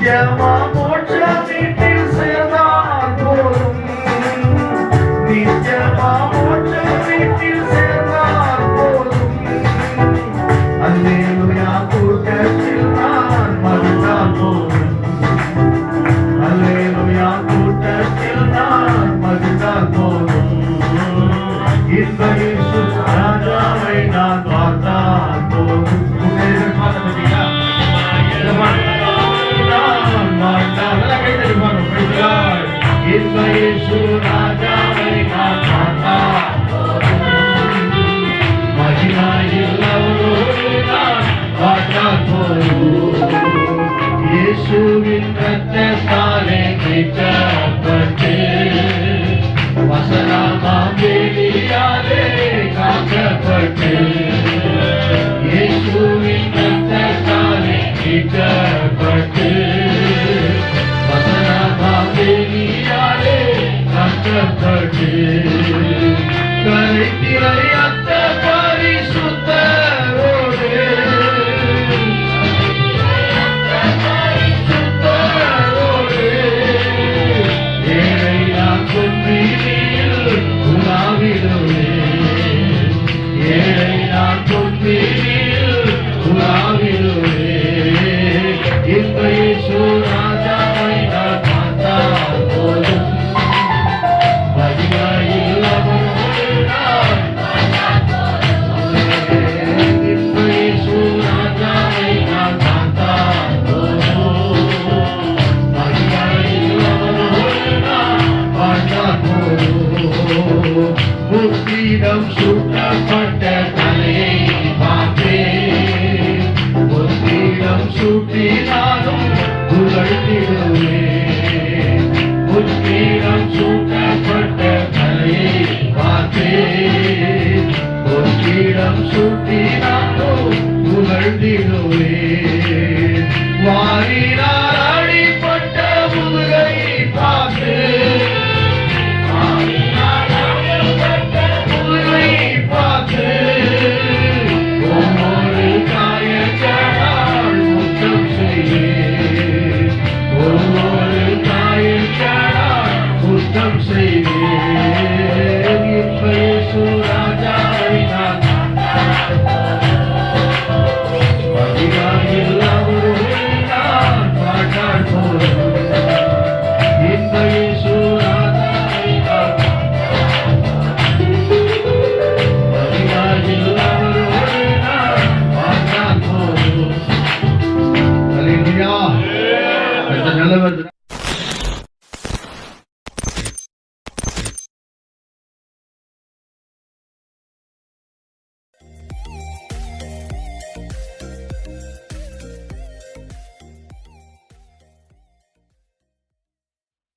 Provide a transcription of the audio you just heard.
நித்தியமா மோட்ச வீட்டில் சேர்ந்தால் போதும். நித்தியமா மோட்ச வீட்டில் சேர்ந்தால் போதும். அல்லேலூயா கூட்டத்தில் நான் மகிழ்ந்தால் போதும். அல்லேலூயா கூட்டத்தில் நான் மகிழ்ந்தால் போதும். இந்த இயேசு ராஜாவை நான் பார்த்தால் போதும். இந்த இயேசு ராஜாவை நான் பார்த்தால் மகிமையில் அவரோடு நான் பார்த்தால் போதும். இயேசுவின் இரத்தத்தாலே மீட்கப்பட்டு வசனமாம் வேலியாலே காக்கப்பட்டு இயேசுவின் இரத்தத்தாலே மீட்கப்பட்டு வசனமாம் வேலியாலே காக்கப்பட்டு கரைத்திரை அத்த பரிசுத்தரோடு ஏழை நான் பொன்னியில் உலாவிடுவேன். ஏழை நான் பொன்னியில் உலாவிடுவேன். இந்த இயேசு ராஜாவை நான் பார்த்தால் போதும். மகிமையில் அவரோடு நான் இந்த இயேசு ராஜாவை நான் பார்த்தால் போதும். மகிமையில் அவரோடு நான் பார்த்தால் போதும். புத்திடம் சூட்டப்பட்ட தலையை பார்த்தேன். புத்திடம் சூட்டினாலும் புகழ்ந்திடுவேன். புத்திடம் சூட்டப்பட்ட தலையை பார்த்தேன். புத்திடம் சூட்டி